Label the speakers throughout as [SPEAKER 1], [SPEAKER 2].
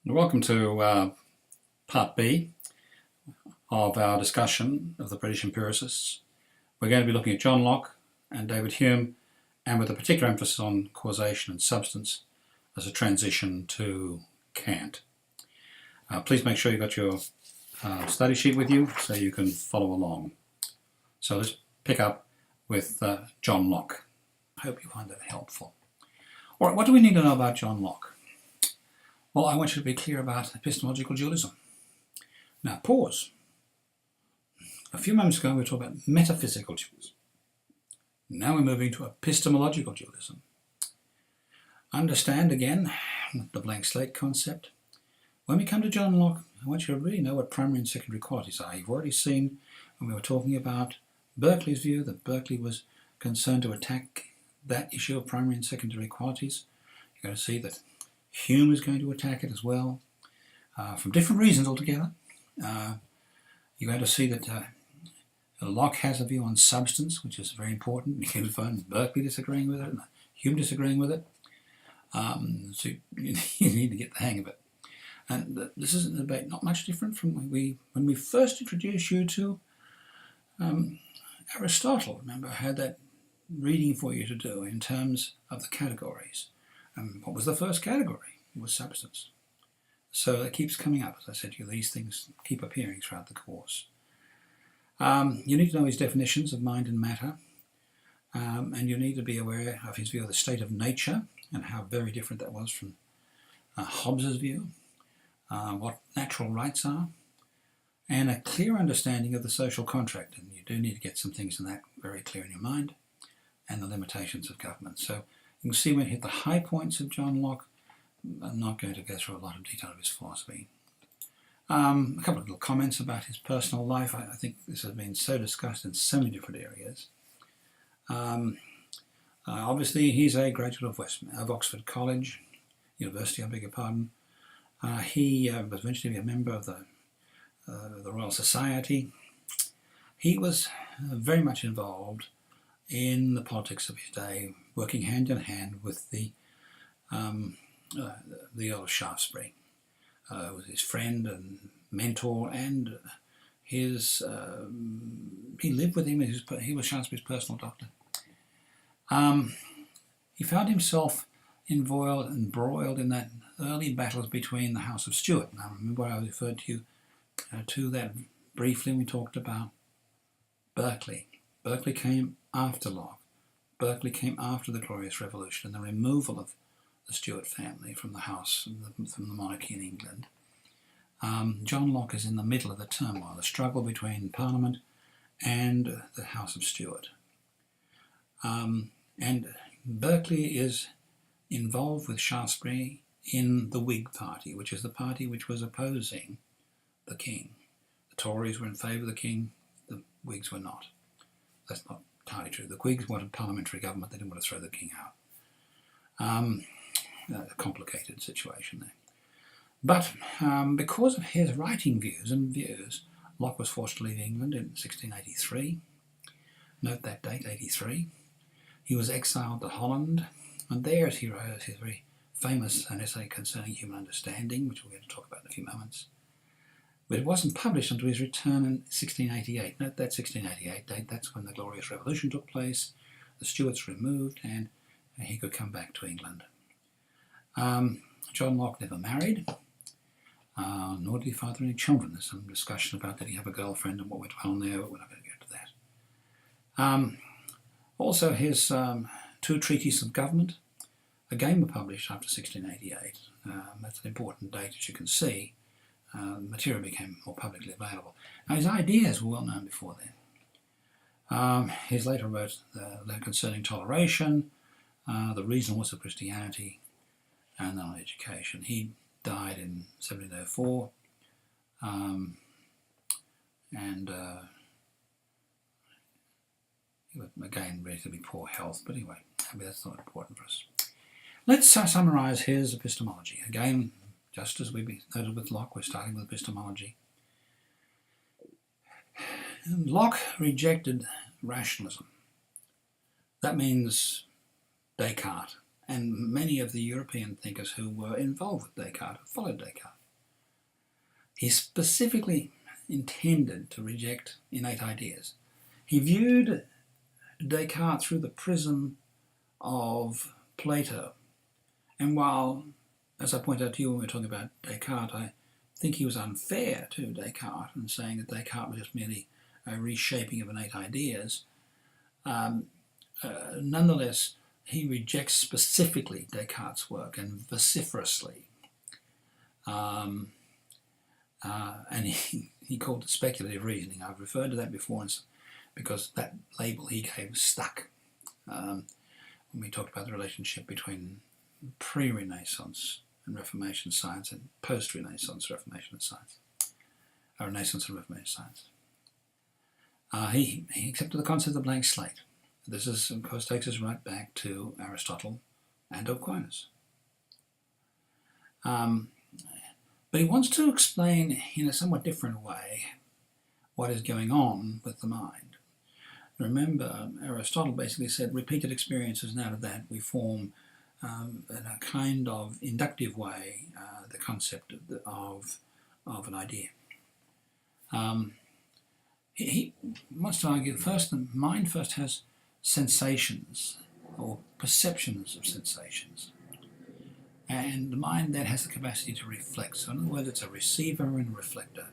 [SPEAKER 1] Welcome to part B of our discussion of the British empiricists. We're going to be looking at John Locke and David Hume, and with a particular emphasis on causation and substance as a transition to Kant. Please make sure you've got your study sheet with you so you can follow along. So let's pick up with John Locke. I hope you find that helpful. All right, what do we need to know about John Locke? Well, I want you to be clear about epistemological dualism. Now, pause. A few moments ago, we were talking about metaphysical dualism. Now we're moving to epistemological dualism. Understand, again, the blank slate concept. When we come to John Locke, I want you to really know what primary and secondary qualities are. You've already seen when we were talking about Berkeley's view that Berkeley was concerned to attack that issue of primary and secondary qualities. You're going to see that Hume is going to attack it as well, from different reasons altogether. You're going to see that Locke has a view on substance, which is very important. You can find Berkeley disagreeing with it and Hume disagreeing with it. So you need to get the hang of it. And this is a debate not much different from when we first introduced you to Aristotle. Remember, I had that reading for you to do in terms of the categories. What was the first category? It was substance. So that keeps coming up. As I said to you, these things keep appearing throughout the course. You need to know his definitions of mind and matter, and you need to be aware of his view of the state of nature and how very different that was from Hobbes's view, what natural rights are, and a clear understanding of the social contract. And you do need to get some things in that very clear in your mind, and the limitations of government. So you can see when we hit the high points of John Locke. I'm not going to go through a lot of detail of his philosophy. A couple of little comments about his personal life. I think this has been so discussed in so many different areas. Obviously, he's a graduate of Oxford College, University, I beg your pardon. He was eventually a member of the Royal Society. He was very much involved in the politics of his day, working hand in hand with the Earl of Shaftesbury. Was his friend and mentor, and his he lived with him. He was Shaftesbury's personal doctor. He found himself embroiled in that early battles between the House of Stuart. Now, remember I referred to you to that briefly when we talked about Berkeley. Berkeley came after Locke. Berkeley came after the Glorious Revolution and the removal of the Stuart family from the house, from the monarchy in England. John Locke is in the middle of the turmoil, the struggle between Parliament and the House of Stuart. And Berkeley is involved with Shaftesbury in the Whig Party, which is the party which was opposing the king. The Tories were in favour of the king, the Whigs were not. That's not entirely true. The Whigs wanted parliamentary government, they didn't want to throw the king out. A complicated situation there. But because of his writing views, Locke was forced to leave England in 1683. Note that date, 83. He was exiled to Holland, and there he wrote his very famous essay concerning human understanding, which we're going to talk about in a few moments. But it wasn't published until his return in 1688. Note that 1688 date, that's when the Glorious Revolution took place, the Stuarts removed, and he could come back to England. John Locke never married, nor did he father any children. There's some discussion about did he have a girlfriend and what went on there, but we're not going to go into that. Also, his two treatises of government, again, were published after 1688. That's an important date, as you can see. Material became more publicly available. Now, his ideas were well known before then. He later wrote concerning toleration, the reasonableness of Christianity, and on education. He died in 1704, and he was, again, relatively poor health, but anyway, that's not important for us. Let's summarise his epistemology. Again, just as we noted with Locke, we're starting with epistemology. And Locke rejected rationalism. That means Descartes. and many of the European thinkers who were involved with Descartes, who followed Descartes. He specifically intended to reject innate ideas. He viewed Descartes through the prism of Plato. And while, as I pointed out to you when we were talking about Descartes, I think he was unfair to Descartes in saying that Descartes was just merely a reshaping of innate ideas, nonetheless, he rejects specifically Descartes' work and vociferously. And he called it speculative reasoning. I've referred to that before because that label he gave stuck when we talked about the relationship between pre-Renaissance and Reformation science and post-Renaissance Reformation science, Renaissance and Reformation science. He accepted the concept of the blank slate. This is, of course, takes us right back to Aristotle and Aquinas. But he wants to explain in a somewhat different way what is going on with the mind. Remember, Aristotle basically said repeated experiences, and out of that we form in a kind of inductive way the concept of an idea. He wants to argue first the mind first has sensations or perceptions of sensations, and the mind then has the capacity to reflect. So in other words, it's a receiver and a reflector.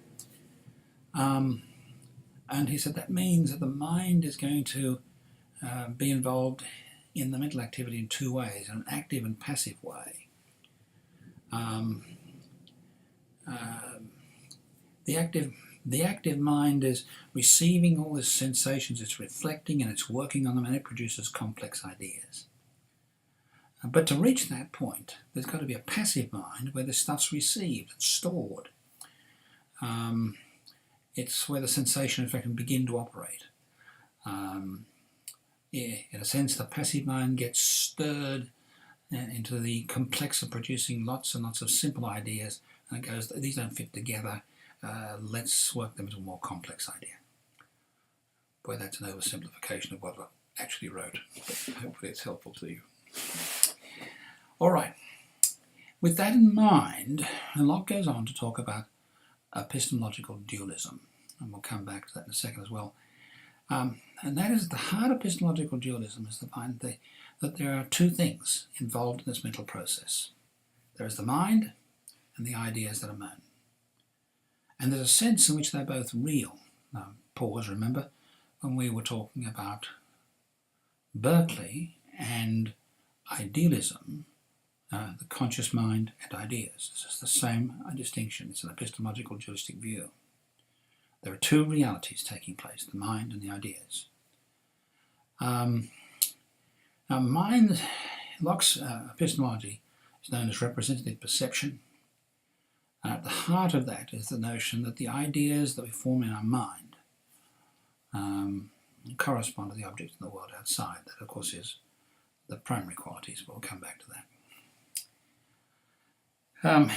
[SPEAKER 1] And he said that means that the mind is going to be involved in the mental activity in two ways, in an active and passive way. The active mind is receiving all these sensations, it's reflecting and it's working on them, and it produces complex ideas. But to reach that point, there's got to be a passive mind where the stuff's received and stored. It's where the sensation, in fact, can begin to operate. In a sense, the passive mind gets stirred into the complex of producing lots and lots of simple ideas, and it goes, these don't fit together, let's work them into a more complex idea. Boy, that's an oversimplification of what I actually wrote, but hopefully it's helpful to you. All right, with that in mind, Locke goes on to talk about epistemological dualism, and we'll come back to that in a second as well. And that is, the heart of epistemological dualism is to find that there are two things involved in this mental process. There is the mind and the ideas that are known. And there's a sense in which they're both real. Now, pause, remember, when we were talking about Berkeley and idealism, the conscious mind and ideas. This is the same distinction. It's an epistemological dualistic view. There are two realities taking place, the mind and the ideas. Now, mind, Locke's epistemology is known as representative perception. And at the heart of that is the notion that the ideas that we form in our mind correspond to the objects in the world outside. That, of course, is the primary qualities, but we'll come back to that.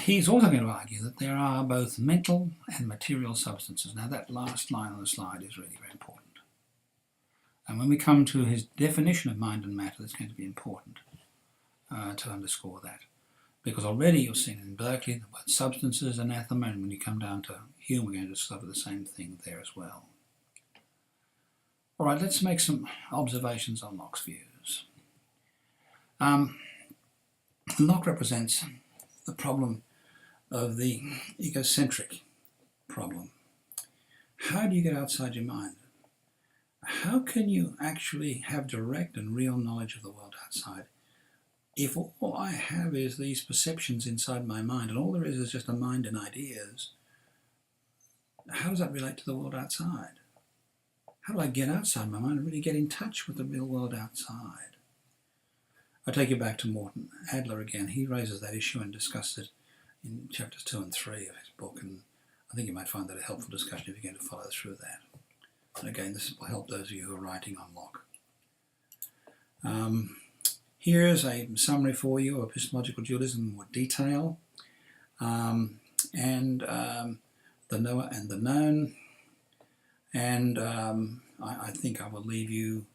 [SPEAKER 1] He's also going to argue that there are both mental and material substances. Now, that last line on the slide is really very important. And when we come to his definition of mind and matter, it's going to be important to underscore that. Because already you've seen in Berkeley the word substance is anathema, and when you come down to Hume, we're going to discover the same thing there as well. All right, let's make some observations on Locke's views. Locke represents the problem of the egocentric problem. How do you get outside your mind? How can you actually have direct and real knowledge of the world outside if all I have is these perceptions inside my mind, and all there is just a mind and ideas? How does that relate to the world outside? How do I get outside my mind and really get in touch with the real world outside? I take you back to Morton Adler again. He raises that issue and discusses it in chapters 2 and 3 of his book, and I think you might find that a helpful discussion if you're going to follow through that. And again, this will help those of you who are writing on Locke. Here's a summary for you of epistemological dualism in more detail, and the knower and the known. And I think I will leave you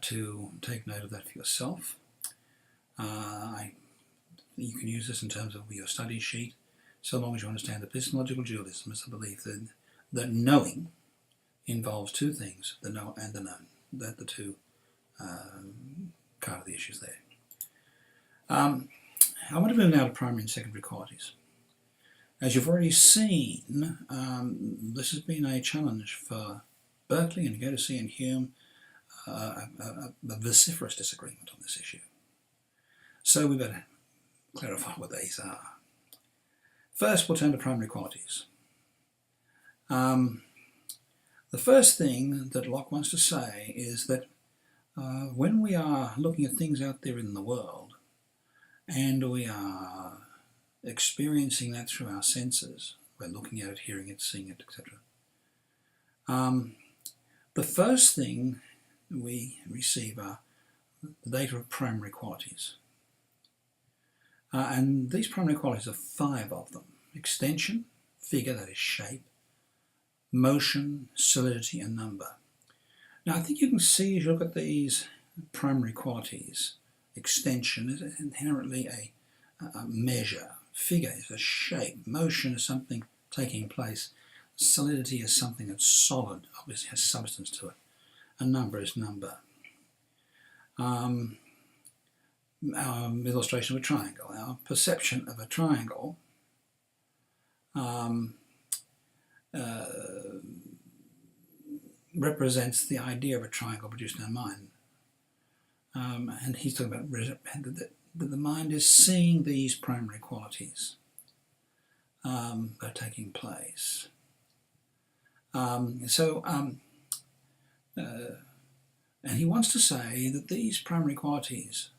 [SPEAKER 1] to take note of that for yourself. You can use this in terms of your study sheet, so long as you understand that epistemological dualism is the belief that knowing involves two things, the know and the known. That the two part of the issues there. I want to move now to primary and secondary qualities. As you've already seen, this has been a challenge for Berkeley and Gödel and Hume, a vociferous disagreement on this issue. So we better clarify what these are. First, we'll turn to primary qualities. The first thing that Locke wants to say is that when we are looking at things out there in the world and we are experiencing that through our senses, we're looking at it, hearing it, seeing it, etc. The first thing we receive are the data of primary qualities. And these primary qualities are 5 of them: extension, figure, that is shape, motion, solidity, and number. Now I think you can see as you look at these primary qualities, extension is inherently a measure, figure is a shape, motion is something taking place, solidity is something that's solid, obviously has substance to it, and number is number. Our illustration of a triangle, our perception of a triangle represents the idea of a triangle produced in our mind. And he's talking about that the mind is seeing these primary qualities that are taking place. And he wants to say that these primary qualities,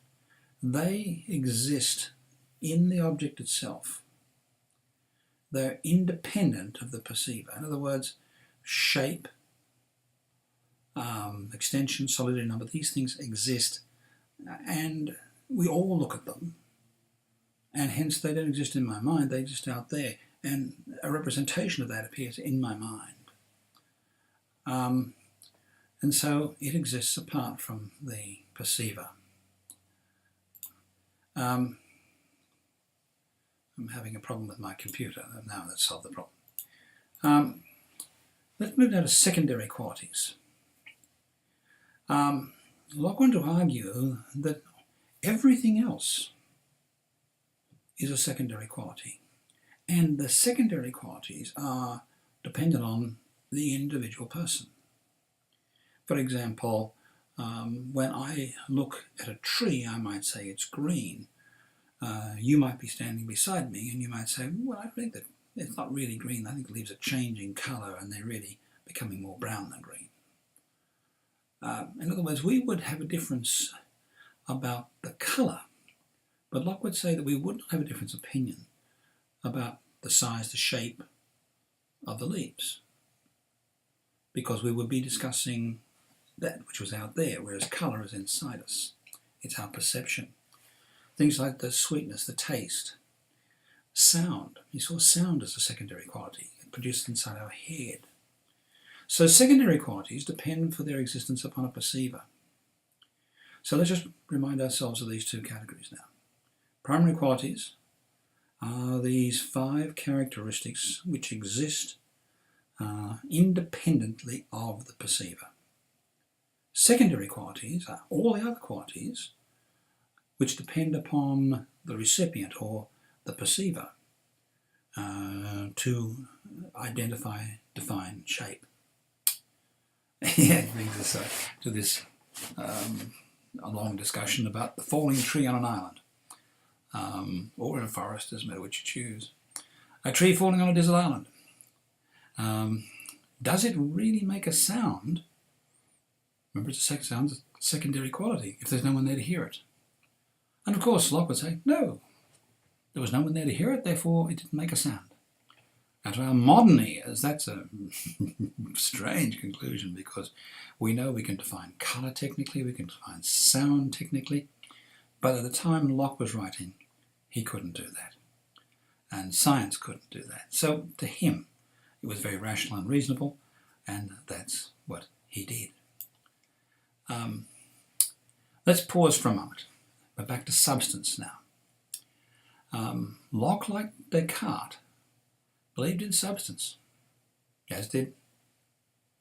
[SPEAKER 1] they exist in the object itself. They're independent of the perceiver. In other words, shape, extension, solidity, number, these things exist, and we all look at them, and hence they don't exist in my mind, they exist out there, and a representation of that appears in my mind. And so it exists apart from the perceiver. I'm having a problem with my computer. Now let's solve the problem. Let's move now to secondary qualities. Locke wanted to argue that everything else is a secondary quality, and the secondary qualities are dependent on the individual person. For example, when I look at a tree, I might say it's green. You might be standing beside me and you might say, well, I think that it's not really green. I think the leaves are changing colour and they're really becoming more brown than green. In other words, we would have a difference about the colour, but Locke would say that we would not have a different opinion about the size, the shape of the leaves, because we would be discussing that which was out there, whereas colour is inside us. It's our perception. Things like the sweetness, the taste, sound. You saw sound as a secondary quality, produced inside our head. So secondary qualities depend for their existence upon a perceiver. So let's just remind ourselves of these 2 categories now. Primary qualities are these 5 characteristics which exist independently of the perceiver. Secondary qualities are all the other qualities which depend upon the recipient or the perceiver to identify, define, shape. It brings us to this a long discussion about the falling tree on an island, or in a forest, doesn't matter which you choose. A tree falling on a desert island. Does it really make a sound? Remember, it's a sound, a secondary quality, if there's no one there to hear it. And of course, Locke would say, no, there was no one there to hear it, therefore it didn't make a sound. And to our modern ears, that's a strange conclusion, because we know we can define colour technically, we can define sound technically, but at the time Locke was writing, he couldn't do that. And science couldn't do that. So to him, it was very rational and reasonable, and that's what he did. Let's pause for a moment. But back to substance now. Locke, like Descartes, believed in substance, as did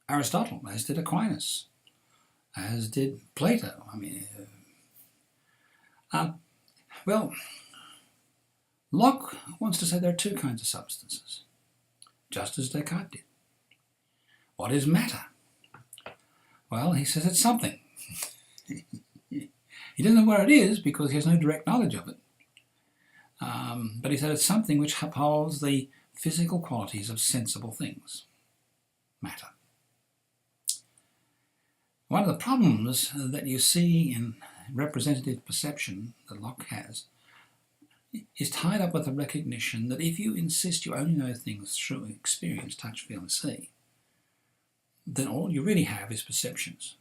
[SPEAKER 1] Aristotle, as did Aquinas, as did Plato. Well, Locke wants to say there are two kinds of substances, just as Descartes did. What is matter? Well, he says it's something. He doesn't know where it is because he has no direct knowledge of it. But he said it's something which upholds the physical qualities of sensible things, matter. One of the problems that you see in representative perception that Locke has is tied up with the recognition that if you insist you only know things through experience, touch, feel and see, then all you really have is perceptions.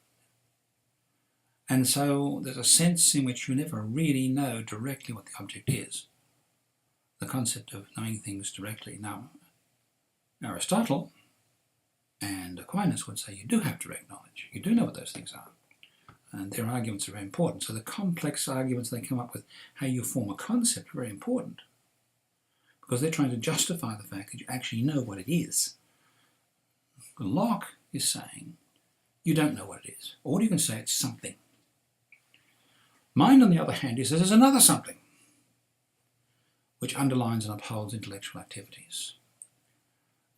[SPEAKER 1] And so there's a sense in which you never really know directly what the object is. The concept of knowing things directly. Now, Aristotle and Aquinas would say you do have direct knowledge. You do know what those things are. And their arguments are very important. So the complex arguments they come up with, how you form a concept, are very important. Because they're trying to justify the fact that you actually know what it is. Locke is saying you don't know what it is. Or you can say it's something. Mind, on the other hand, he says there's another something which underlines and upholds intellectual activities.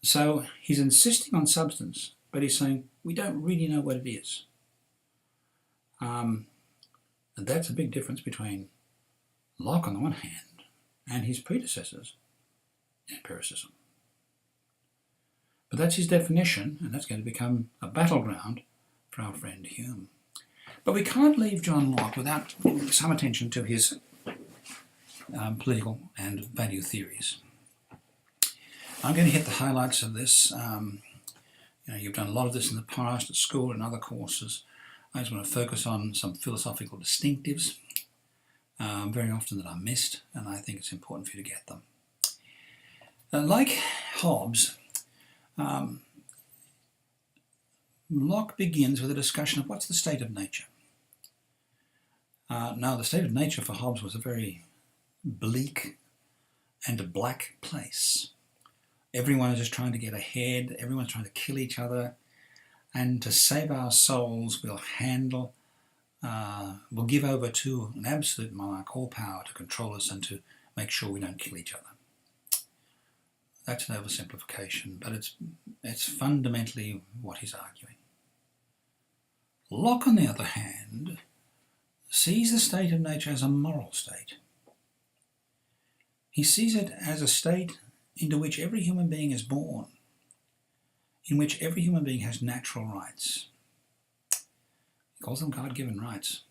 [SPEAKER 1] So he's insisting on substance, but he's saying we don't really know what it is. And that's a big difference between Locke on the one hand and his predecessors in empiricism. But that's his definition, and that's going to become a battleground for our friend Hume. But we can't leave John Locke without some attention to his political and value theories. I'm going to hit the highlights of this. You've done a lot of this in the past at school and other courses. I just want to focus on some philosophical distinctives, very often that are missed, and I think it's important for you to get them. Like Hobbes, Locke begins with a discussion of what's the state of nature. Now, the state of nature for Hobbes was a very bleak and a black place. Everyone is just trying to get ahead, everyone's trying to kill each other, and to save our souls, we'll give over to an absolute monarch all power to control us and to make sure we don't kill each other. That's an oversimplification, but it's fundamentally what he's arguing. Locke, on the other hand, sees the state of nature as a moral state. He sees it as a state into which every human being is born, in which every human being has natural rights. He calls them God-given rights.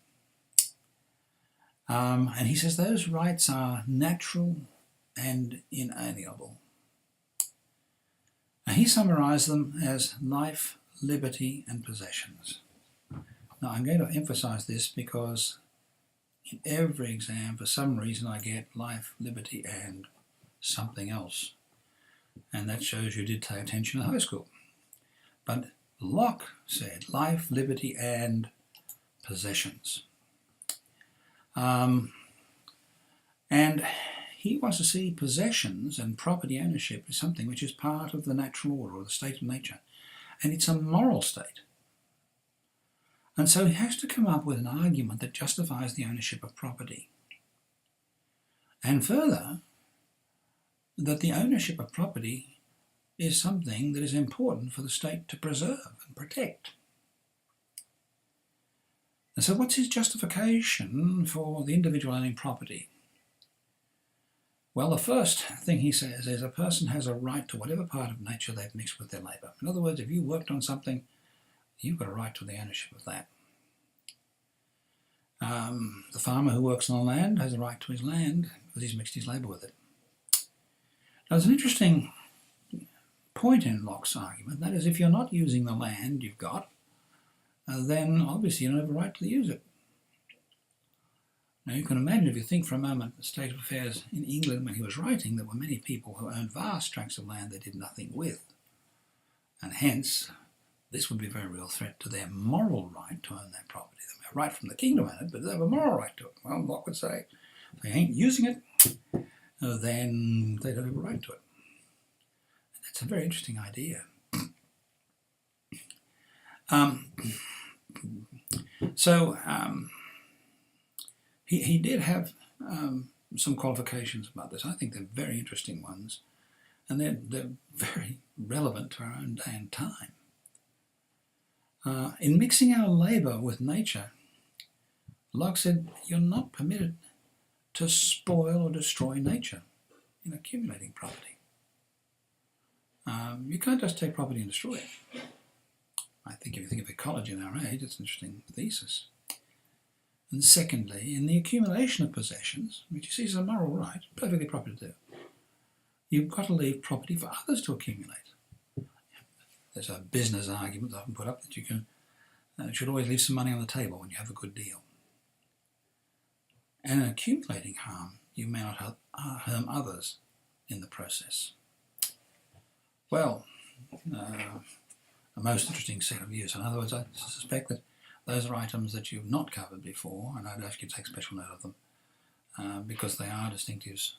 [SPEAKER 1] And he says those rights are natural and inalienable. And he summarized them as life, liberty, and possessions. Now, I'm going to emphasize this because in every exam, for some reason, I get life, liberty, and something else. And that shows you did pay attention in high school. But Locke said life, liberty, and possessions. And he wants to see possessions and property ownership as something which is part of the natural order or the state of nature. And it's a moral state. And so he has to come up with an argument that justifies the ownership of property. And further, that the ownership of property is something that is important for the state to preserve and protect. And so what's his justification for the individual owning property? Well, the first thing he says is a person has a right to whatever part of nature they've mixed with their labour. In other words, if you worked on something, you've got a right to the ownership of that. The farmer who works on the land has a right to his land because he's mixed his labour with it. Now, there's an interesting point in Locke's argument, that is, if you're not using the land you've got, then obviously you don't have a right to use it. Now, you can imagine, if you think for a moment, the state of affairs in England when he was writing, there were many people who owned vast tracts of land they did nothing with. And hence, this would be a very real threat to their moral right to own that property. They have a right from the king to own it, but they have a moral right to it. Well, Locke would say, if they ain't using it, then they don't have a right to it. And that's a very interesting idea. He did have some qualifications about this. I think they're very interesting ones, and they're very relevant to our own day and time. In mixing our labour with nature, Locke said, you're not permitted to spoil or destroy nature in accumulating property. You can't just take property and destroy it. I think if you think of ecology in our age, it's an interesting thesis. And secondly, in the accumulation of possessions, which you see is a moral right, perfectly proper to do, you've got to leave property for others to accumulate. There's a business argument often put up that you should always leave some money on the table when you have a good deal. And in accumulating harm, you may not harm others in the process. Well, a most interesting set of views. In other words, I suspect that those are items that you've not covered before, and I'd ask you to take special note of them because they are distinctives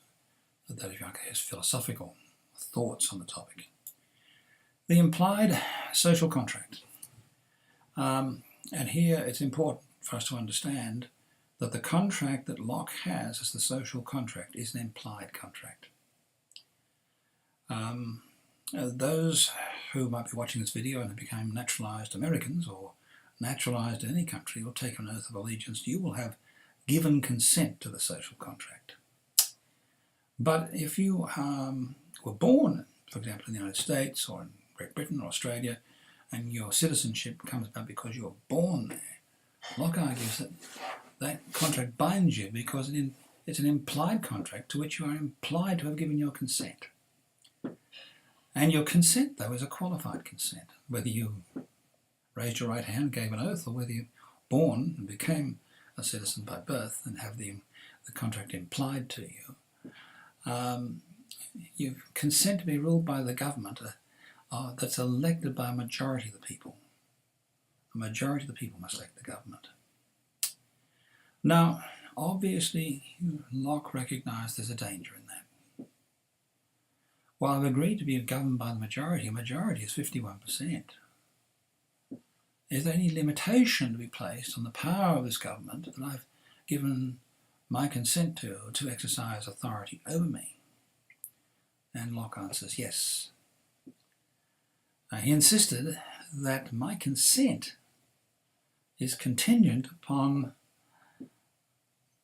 [SPEAKER 1] that, if you like, has philosophical thoughts on the topic. The implied social contract. And here it's important for us to understand that the contract that Locke has as the social contract is an implied contract. Those who might be watching this video and have become naturalised Americans or naturalised in any country or taken an oath of allegiance, you will have given consent to the social contract. But if you were born, for example, in the United States or in Great Britain or Australia, and your citizenship comes about because you were born there, Locke argues that that contract binds you because it's an implied contract to which you are implied to have given your consent. And your consent, though, is a qualified consent, whether you raised your right hand and gave an oath, or whether you were born and became a citizen by birth and have the contract implied to you. You consent to be ruled by the government that's elected by a majority of the people. A majority of the people must elect the government. Now, obviously, Locke recognised there's a danger in that. While I've agreed to be governed by the majority, a majority is 51%. Is there any limitation to be placed on the power of this government that I've given my consent to exercise authority over me? And Locke answers yes. He insisted that my consent is contingent upon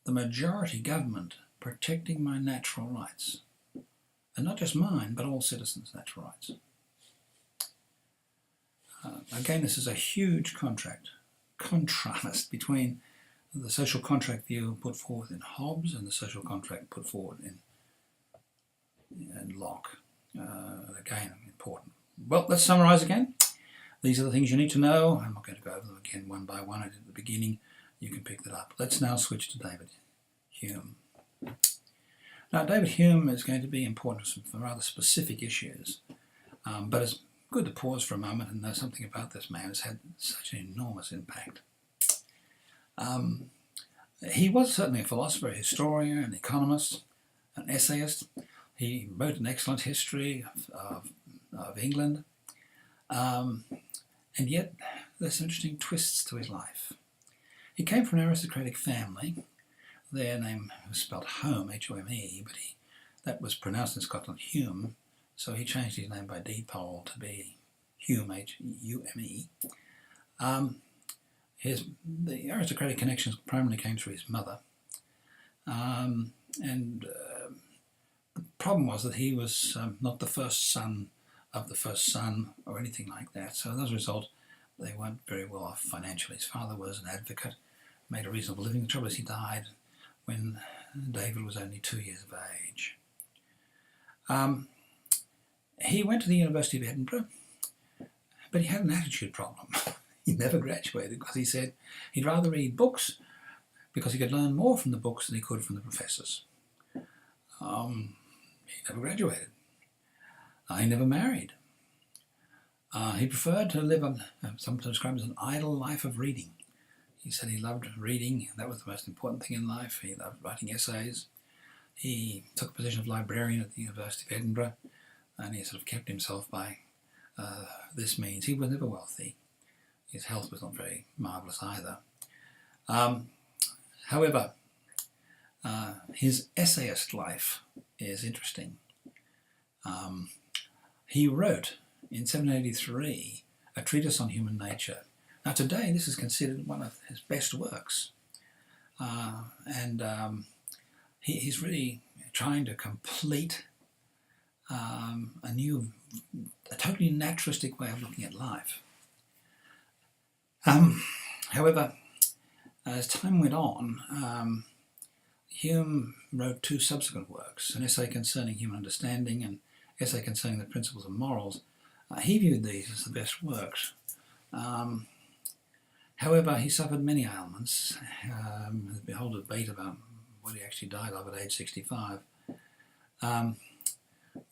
[SPEAKER 1] the majority government protecting my natural rights. And not just mine, but all citizens' natural rights. Again, this is a huge contrast between the social contract view put forth in Hobbes and the social contract put forward in Locke. Again, important. Well, let's summarise again. These are the things you need to know. I'm not going to go over them again one by one. I did at the beginning. You can pick that up. Let's now switch to David Hume. Now, David Hume is going to be important for some rather specific issues, but it's good to pause for a moment and know something about this man who's had such an enormous impact. He was certainly a philosopher, a historian, an economist, an essayist. He wrote an excellent history of England, and yet there's some interesting twists to his life. He came from an aristocratic family. Their name was spelled Home, H-O-M-E, but that was pronounced in Scotland Hume, so he changed his name by deed poll to be Hume, H-U-M-E. The aristocratic connections primarily came through his mother, and the problem was that he was not the first son of the first son or anything like that, so as a result they weren't very well off financially. His father was an advocate, made a reasonable living. The trouble is he died when David was only 2 years of age. He went to the University of Edinburgh, but he had an attitude problem. He never graduated because he said he'd rather read books because he could learn more from the books than he could from the professors. He never graduated. He never married. He preferred to live on, sometimes described as an idle life of reading. He said he loved reading. That was the most important thing in life. He loved writing essays. He took the position of librarian at the University of Edinburgh, and he sort of kept himself by this means. He was never wealthy. His health was not very marvellous either. However, his essayist life is interesting. He wrote in 783 a treatise on human nature. Now today this is considered one of his best works, and he's really trying to complete a totally naturalistic way of looking at life. However, as time went on, Hume wrote two subsequent works, an essay concerning human understanding and essay concerning the principles of morals. He viewed these as the best works. However, he suffered many ailments. There's been a whole debate about what he actually died of at age 65.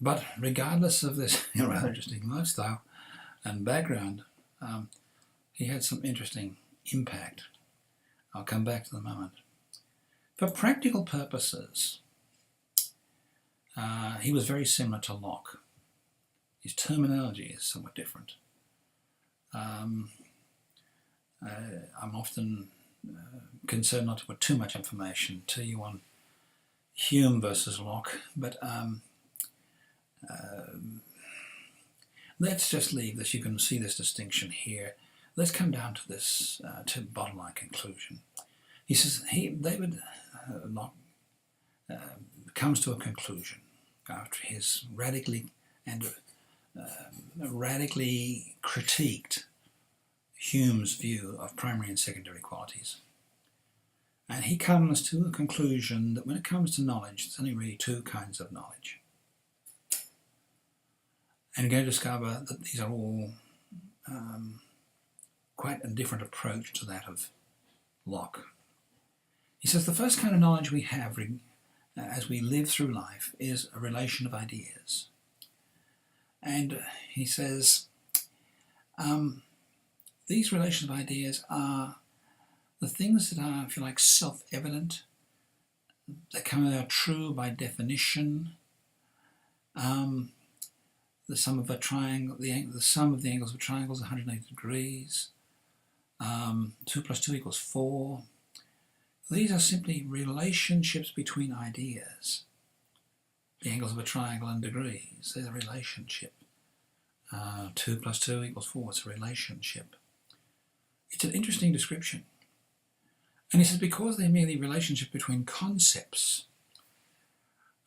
[SPEAKER 1] But regardless of this rather interesting lifestyle and background, he had some interesting impact. I'll come back to the moment. For practical purposes, he was very similar to Locke. His terminology is somewhat different. I'm often concerned not to put too much information to you on Hume versus Locke, but let's just leave this. You can see this distinction here. Let's come down to this to bottom line conclusion. He says David Locke comes to a conclusion after his radically critiqued Hume's view of primary and secondary qualities. And he comes to a conclusion that when it comes to knowledge, there's only really two kinds of knowledge. And you're going to discover that these are all quite a different approach to that of Locke. He says the first kind of knowledge we have as we live through life is a relation of ideas. And he says these relations of ideas are the things that are, if you like, self-evident, that are true by definition. The sum of a triangle, the sum of the angles of a triangle is 180 degrees. 2 plus 2 equals 4. These are simply relationships between ideas. The angles of a triangle and degrees, they're a relationship. 2 plus 2 equals 4, it's a relationship. It's an interesting description. And he says because they're merely relationships between concepts,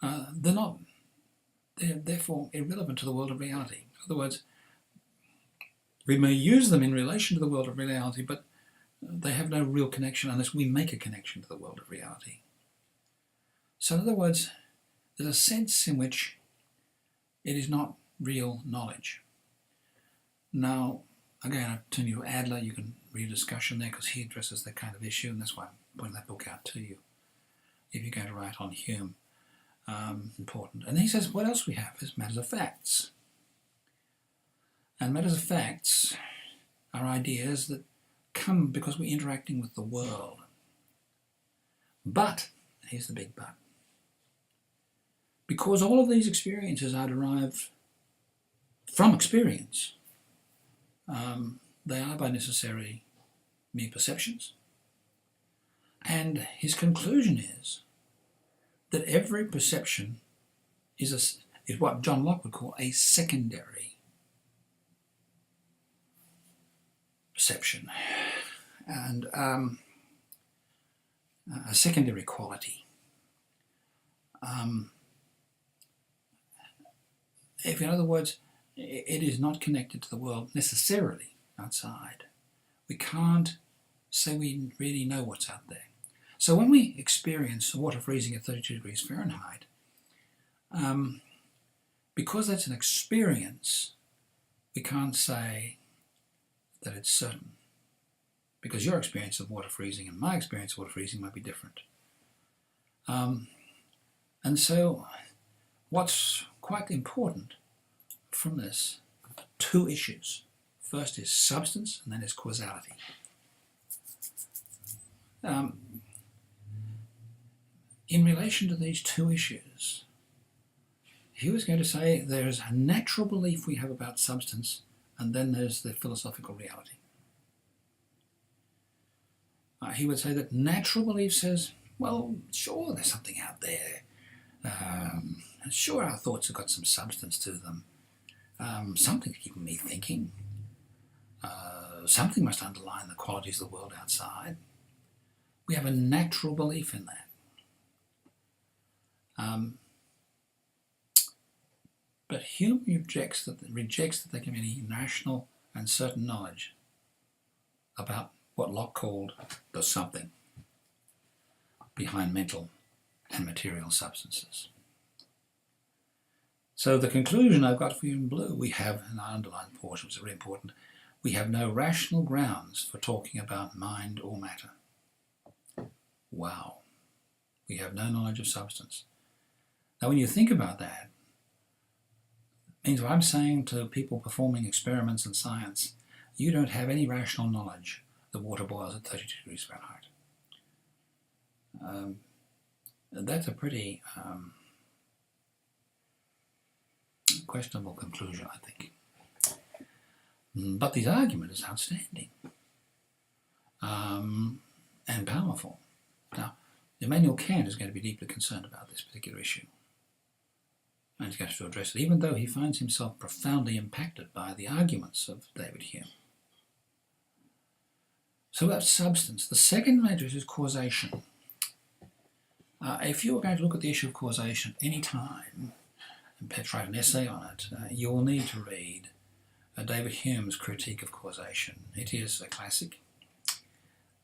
[SPEAKER 1] they're therefore irrelevant to the world of reality. In other words, we may use them in relation to the world of reality, but they have no real connection unless we make a connection to the world of reality. So in other words, there's a sense in which it is not real knowledge. Now, again, I turn you to Adler. You can read a discussion there because he addresses that kind of issue, and that's why I'm pointing that book out to you. If you're going to write on Hume, important. And he says what else we have is matters of facts. And matters of facts are ideas that come because we're interacting with the world. But, here's the big but, because all of these experiences are derived from experience, they are by necessity mere perceptions. And his conclusion is that every perception is what John Locke would call a secondary perception, and a secondary quality. If, in other words, it is not connected to the world necessarily outside. We can't say we really know what's out there. So when we experience water freezing at 32 degrees Fahrenheit, because that's an experience, we can't say that it's certain. Because your experience of water freezing and my experience of water freezing might be different. And so what's quite important from this two issues. First is substance, and then is causality. In relation to these two issues, he was going to say there is a natural belief we have about substance, and then there's the philosophical reality. He would say that natural belief says, well, sure, there's something out there. Sure, our thoughts have got some substance to them. Something's keeping me thinking. Something must underline the qualities of the world outside. We have a natural belief in that. But Hume rejects that there can be any rational and certain knowledge about what Locke called the something behind mental and material substances. So the conclusion I've got for you in blue, we have, in our underlined portion, which is really important, we have no rational grounds for talking about mind or matter. Wow. We have no knowledge of substance. Now when you think about that, it means what I'm saying to people performing experiments in science, you don't have any rational knowledge that water boils at 32 degrees Fahrenheit. That's a pretty questionable conclusion, I think. But this argument is outstanding and powerful. Now, Immanuel Kant is going to be deeply concerned about this particular issue, and he's going to address it, even though he finds himself profoundly impacted by the arguments of David Hume. So that's substance. The second matter is causation. If you're going to look at the issue of causation any time and perhaps write an essay on it, you will need to read David Hume's Critique of Causation. It is a classic.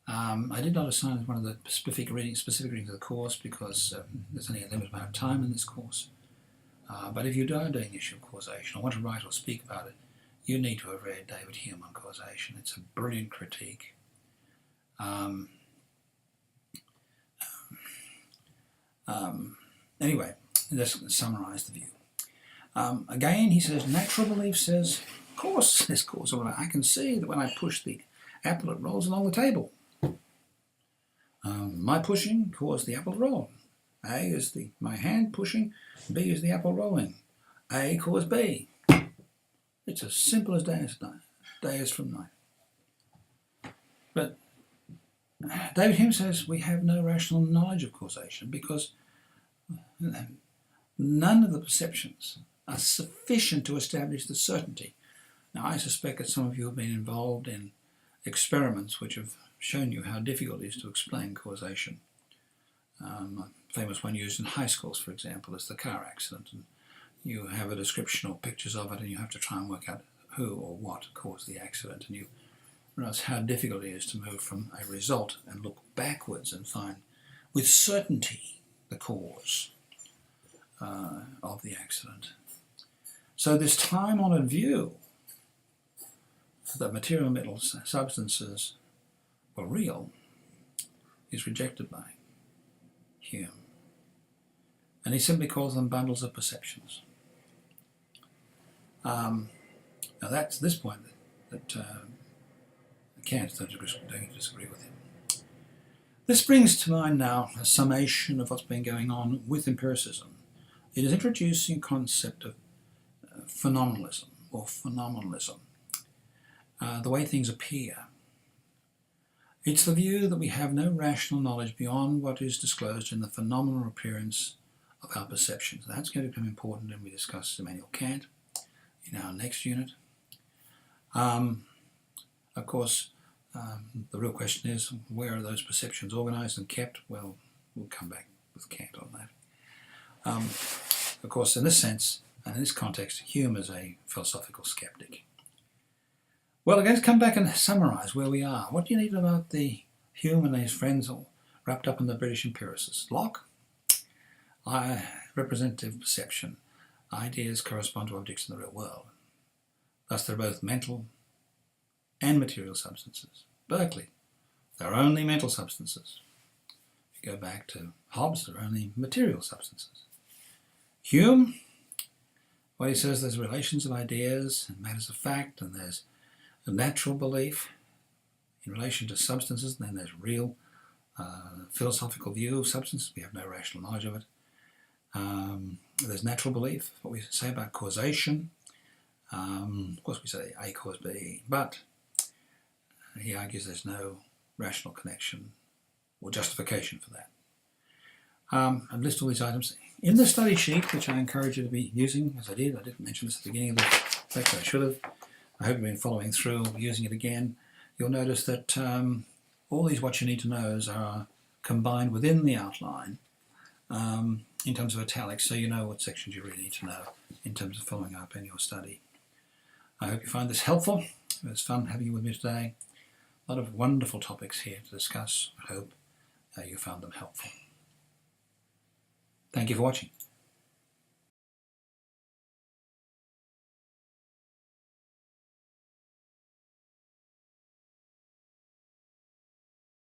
[SPEAKER 1] I did not assign it one of the specific readings of the course because there's only a limited amount of time in this course. But if you are doing the issue of causation or want to write or speak about it, you need to have read David Hume on causation. It's a brilliant critique. Anyway, let's summarise the view. Again, he says, natural belief says, of course, there's causal. I can see that when I push the apple, it rolls along the table. My pushing caused the apple to roll. A is my hand pushing, B is the apple rolling. A caused B. It's as simple as day is from night. But David Hume says we have no rational knowledge of causation because none of the perceptions are sufficient to establish the certainty. Now, I suspect that some of you have been involved in experiments which have shown you how difficult it is to explain causation. A famous one used in high schools, for example, is the car accident. And you have a description or pictures of it, and you have to try and work out who or what caused the accident. And you realize how difficult it is to move from a result and look backwards and find with certainty the cause of the accident. So this time-honoured view that material metals, substances were real is rejected by Hume. And he simply calls them bundles of perceptions. Now that's this point that Kant don't disagree with him. This brings to mind now a summation of what's been going on with empiricism. It is introducing a concept of phenomenalism or phenomenalism, the way things appear. It's the view that we have no rational knowledge beyond what is disclosed in the phenomenal appearance of our perceptions. That's going to become important when we discuss Immanuel Kant in our next unit. Of course, the real question is, where are those perceptions organised and kept? Well, we'll come back with Kant on that. Of course, in this sense, and in this context, Hume is a philosophical skeptic. Well, let's come back and summarise where we are. What do you need about the Hume and his friends all wrapped up in the British empiricists? Locke, representative perception. Ideas correspond to objects in the real world. Thus, they're both mental and material substances. Berkeley, they're only mental substances. If you go back to Hobbes, they're only material substances. Hume, Well, he says there's relations of ideas and matters of fact, and there's a natural belief in relation to substances, and then there's real philosophical view of substance. We have no rational knowledge of it. There's natural belief, what we say about causation. Of course we say A cause B, but he argues there's no rational connection or justification for that. I've listed all these items in the study sheet, which I encourage you to be using, as I did. I didn't mention this at the beginning of the lecture, I should have. I hope you've been following through, using it again. You'll notice that all these what you need to knows are combined within the outline in terms of italics, so you know what sections you really need to know in terms of following up in your study. I hope you find this helpful. It was fun having you with me today. A lot of wonderful topics here to discuss. I hope you found them helpful. Thank you for watching.